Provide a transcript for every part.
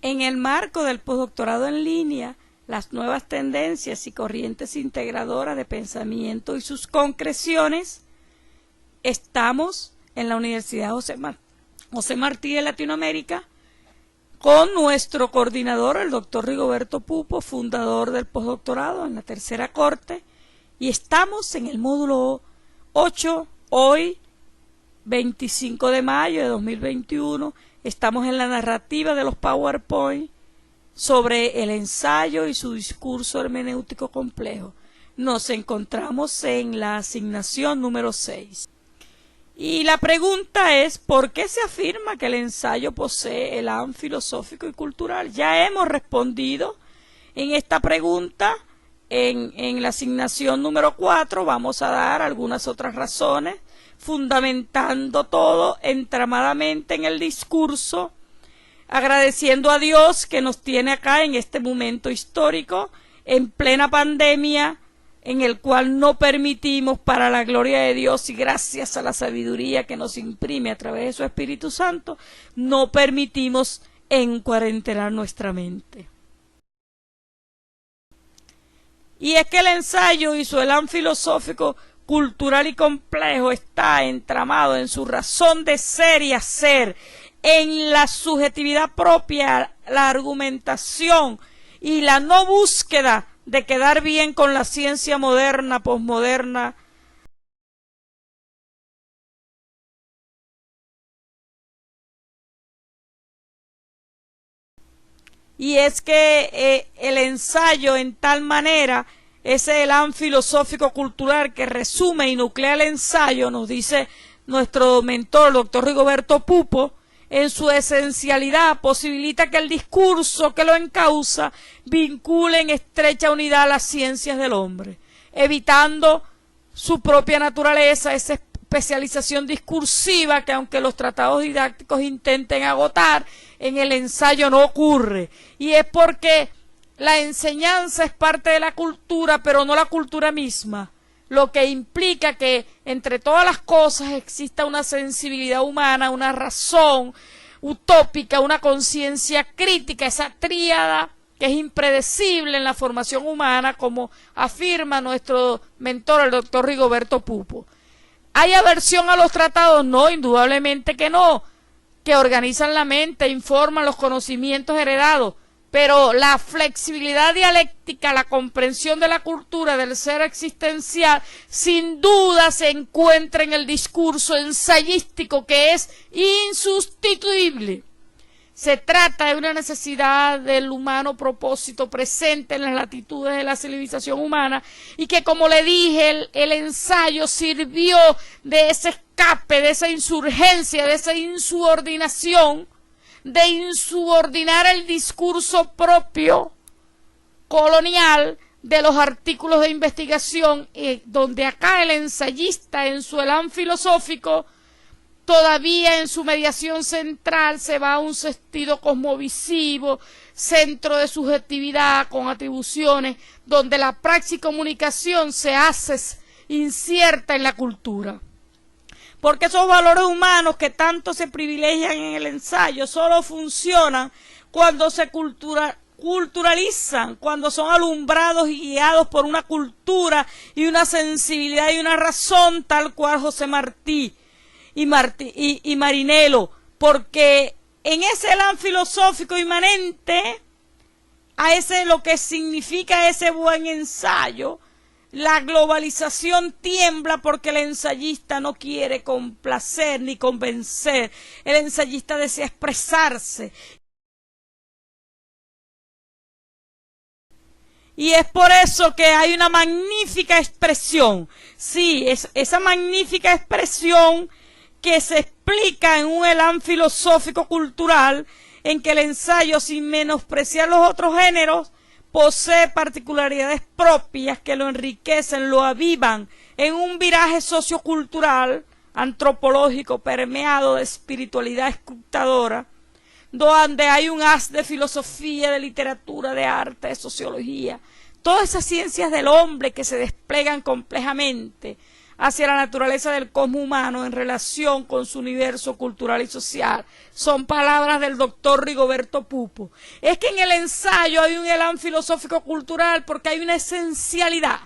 En el marco del postdoctorado en línea, las nuevas tendencias y corrientes integradoras de pensamiento y sus concreciones, estamos en la Universidad José Martí de Latinoamérica con nuestro coordinador, el doctor Rigoberto Pupo, fundador del postdoctorado en la tercera corte, y estamos en el módulo 8, hoy, 25 de mayo de 2021, estamos en la narrativa de los PowerPoint sobre el ensayo y su discurso hermenéutico complejo. Nos encontramos en la asignación número 6. Y la pregunta es, ¿por qué se afirma que el ensayo posee el elan filosófico y cultural? Ya hemos respondido en esta pregunta en la asignación número 4. Vamos a dar algunas otras razones, fundamentando todo entramadamente en el discurso, agradeciendo a Dios que nos tiene acá en este momento histórico, en plena pandemia, en el cual no permitimos, para la gloria de Dios y gracias a la sabiduría que nos imprime a través de su Espíritu Santo, no permitimos encuarentenar nuestra mente. Y es que el ensayo y su elan filosófico, cultural y complejo está entramado en su razón de ser y hacer, en la subjetividad propia, la argumentación y la no búsqueda de quedar bien con la ciencia moderna, posmoderna, y es que el ensayo en tal manera, ese elan filosófico cultural que resume y nuclea el ensayo, nos dice nuestro mentor, el doctor Rigoberto Pupo, en su esencialidad posibilita que el discurso que lo encausa vincule en estrecha unidad las ciencias del hombre, evitando su propia naturaleza, esa especialización discursiva que aunque los tratados didácticos intenten agotar, en el ensayo no ocurre. Y es porque la enseñanza es parte de la cultura, pero no la cultura misma, lo que implica que entre todas las cosas exista una sensibilidad humana, una razón utópica, una conciencia crítica, esa tríada que es impredecible en la formación humana, como afirma nuestro mentor, el doctor Rigoberto Pupo. ¿Hay aversión a los tratados? No, indudablemente que no, que organizan la mente, informan los conocimientos heredados, pero la flexibilidad dialéctica, la comprensión de la cultura, del ser existencial, sin duda se encuentra en el discurso ensayístico, que es insustituible. Se trata de una necesidad del humano propósito presente en las latitudes de la civilización humana y que, como le dije, el ensayo sirvió de ese escape, de esa insurgencia, de esa insubordinación, de insubordinar el discurso propio colonial de los artículos de investigación, donde acá el ensayista en su elan filosófico, todavía en su mediación central, se va a un sentido cosmovisivo, centro de subjetividad con atribuciones, donde la praxis y comunicación se hace incierta en la cultura. Porque esos valores humanos que tanto se privilegian en el ensayo solo funcionan cuando se culturalizan, cuando son alumbrados y guiados por una cultura y una sensibilidad y una razón, tal cual José Martí y Marinello, porque en ese elan filosófico inmanente a ese lo que significa ese buen ensayo, la globalización tiembla porque el ensayista no quiere complacer ni convencer. El ensayista desea expresarse. Y es por eso que hay una magnífica expresión. Sí, es esa magnífica expresión que se explica en un elan filosófico cultural en que el ensayo, sin menospreciar los otros géneros, posee particularidades propias que lo enriquecen, lo avivan en un viraje sociocultural, antropológico, permeado de espiritualidad escrutadora, donde hay un haz de filosofía, de literatura, de arte, de sociología, todas esas ciencias del hombre que se desplegan complejamente hacia la naturaleza del cosmos humano en relación con su universo cultural y social. Son palabras del doctor Rigoberto Pupo. Es que en el ensayo hay un elán filosófico-cultural porque hay una esencialidad.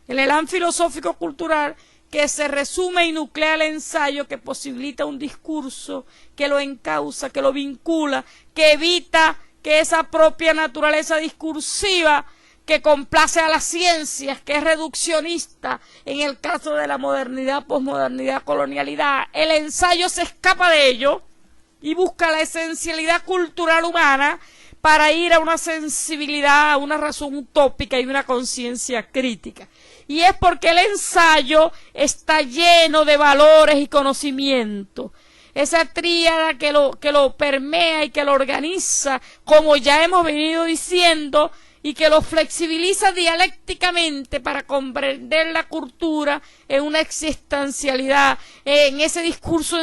El elán filosófico-cultural que se resume y nuclea el ensayo, que posibilita un discurso, que lo encausa, que lo vincula, que evita que esa propia naturaleza discursiva que complace a las ciencias, que es reduccionista en el caso de la modernidad, posmodernidad, colonialidad. El ensayo se escapa de ello y busca la esencialidad cultural humana para ir a una sensibilidad, a una razón utópica y una conciencia crítica. Y es porque el ensayo está lleno de valores y conocimiento. Esa tríada que lo permea y que lo organiza, como ya hemos venido diciendo, y que lo flexibiliza dialécticamente para comprender la cultura en una existencialidad, en ese discurso.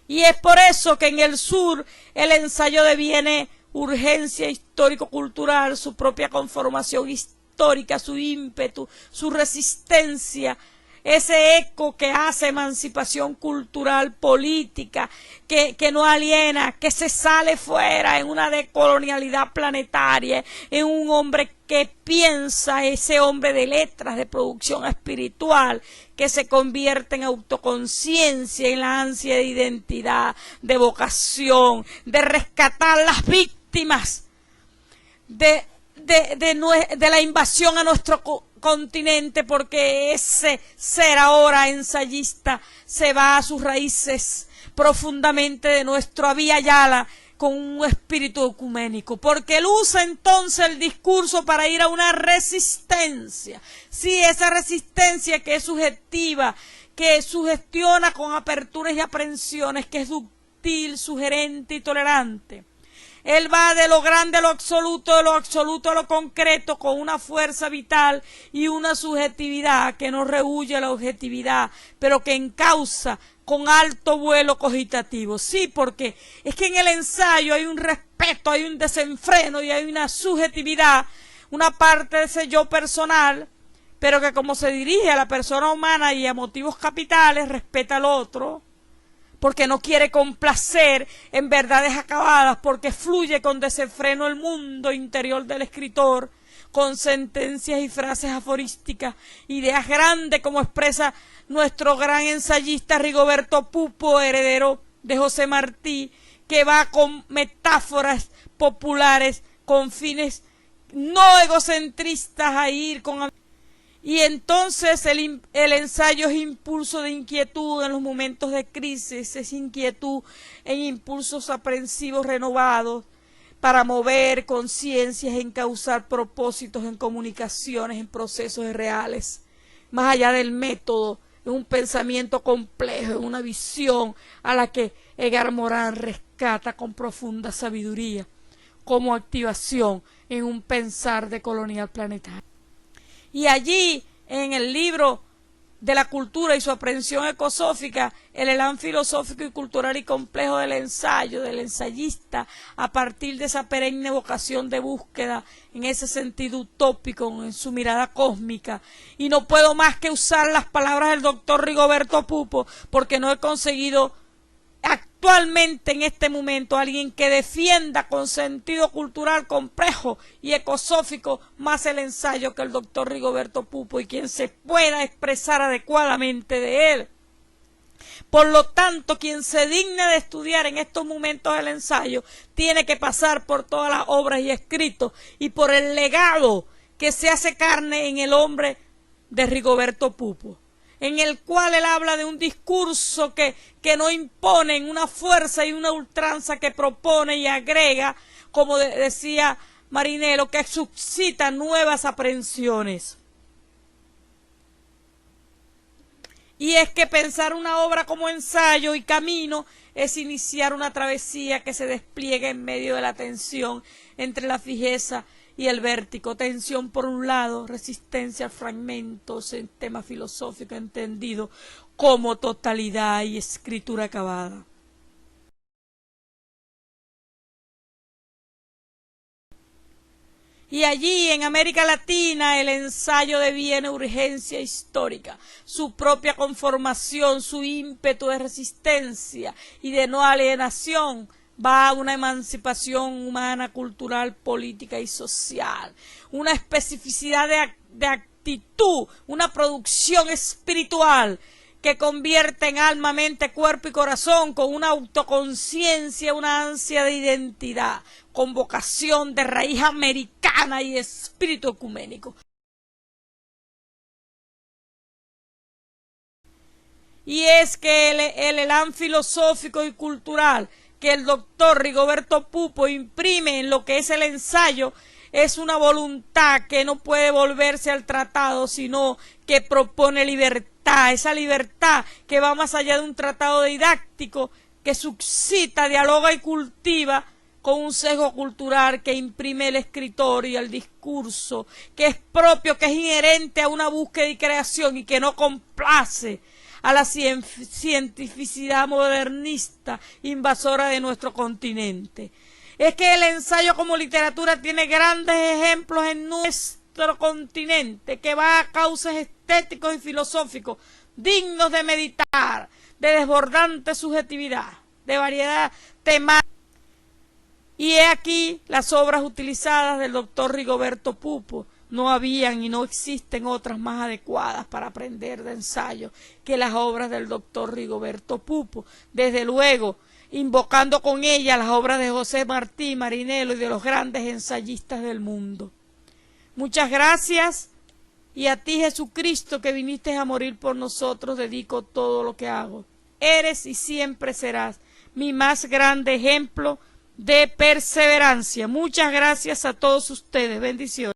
Y es por eso que en el sur el ensayo deviene urgencia histórico-cultural, su propia conformación histórica, su ímpetu, su resistencia, ese eco que hace emancipación cultural política, que no aliena, que se sale fuera en una decolonialidad planetaria, en un hombre que piensa, ese hombre de letras, de producción espiritual, que se convierte en autoconciencia, en la ansia de identidad, de vocación, de rescatar las víctimas de la invasión a nuestro continente, porque ese ser ahora ensayista se va a sus raíces profundamente de nuestro Abya Yala con un espíritu ecuménico, porque él usa entonces el discurso para ir a una resistencia. Sí, esa resistencia que es subjetiva, que sugestiona con aperturas y aprensiones, que es dúctil, sugerente y tolerante. Él va de lo grande a lo absoluto a lo concreto, con una fuerza vital y una subjetividad que no rehúye la objetividad, pero que encausa con alto vuelo cogitativo. Sí, porque es que en el ensayo hay un respeto, hay un desenfreno y hay una subjetividad, una parte de ese yo personal, pero que como se dirige a la persona humana y a motivos capitales, respeta al otro, porque no quiere complacer en verdades acabadas, porque fluye con desenfreno el mundo interior del escritor, con sentencias y frases aforísticas, ideas grandes como expresa nuestro gran ensayista Rigoberto Pupo, heredero de José Martí, que va con metáforas populares, con fines no egocentristas a ir con... Y entonces el ensayo es impulso de inquietud en los momentos de crisis, es inquietud en impulsos aprensivos renovados para mover conciencias, encauzar propósitos en comunicaciones, en procesos reales, más allá del método, en un pensamiento complejo, en una visión a la que Edgar Morin rescata con profunda sabiduría, como activación en un pensar decolonial planetario. Y allí, en el libro de la cultura y su aprehensión ecosófica, el elán filosófico y cultural y complejo del ensayo, del ensayista, a partir de esa perenne vocación de búsqueda, en ese sentido utópico, en su mirada cósmica. Y no puedo más que usar las palabras del doctor Rigoberto Pupo, porque no he conseguido actualmente en este momento alguien que defienda con sentido cultural complejo y ecosófico más el ensayo que el doctor Rigoberto Pupo, y quien se pueda expresar adecuadamente de él. Por lo tanto, quien se digne de estudiar en estos momentos el ensayo tiene que pasar por todas las obras y escritos y por el legado que se hace carne en el hombre de Rigoberto Pupo, en el cual él habla de un discurso que no impone, en una fuerza y una ultranza que propone y agrega, como decía Marinello, que suscita nuevas aprehensiones. Y es que pensar una obra como ensayo y camino es iniciar una travesía que se despliega en medio de la tensión entre la fijeza y el vértigo. Tensión por un lado, resistencia a fragmentos en tema filosófico entendido como totalidad y escritura acabada. Y allí en América Latina el ensayo deviene urgencia histórica, su propia conformación, su ímpetu de resistencia y de no alienación va a una emancipación humana, cultural, política y social, una especificidad de actitud, una producción espiritual que convierte en alma, mente, cuerpo y corazón con una autoconciencia, una ansia de identidad, con vocación de raíz americana y espíritu ecuménico. Y es que el elán filosófico y cultural que el doctor Rigoberto Pupo imprime en lo que es el ensayo es una voluntad que no puede volverse al tratado, sino que propone libertad, esa libertad que va más allá de un tratado didáctico, que suscita, dialoga y cultiva con un sesgo cultural que imprime el escritor y el discurso, que es propio, que es inherente a una búsqueda y creación y que no complace a la cientificidad modernista invasora de nuestro continente. Es que el ensayo como literatura tiene grandes ejemplos en nuestro continente, que va a causas estéticos y filosóficos dignos de meditar, de desbordante subjetividad, de variedad temática. Y he aquí las obras utilizadas del doctor Rigoberto Pupo. No habían y no existen otras más adecuadas para aprender de ensayo que las obras del doctor Rigoberto Pupo. Desde luego, invocando con ella las obras de José Martí Marinello y de los grandes ensayistas del mundo. Muchas gracias, y a ti, Jesucristo, que viniste a morir por nosotros, dedico todo lo que hago. Eres y siempre serás mi más grande ejemplo de perseverancia. Muchas gracias a todos ustedes. Bendiciones.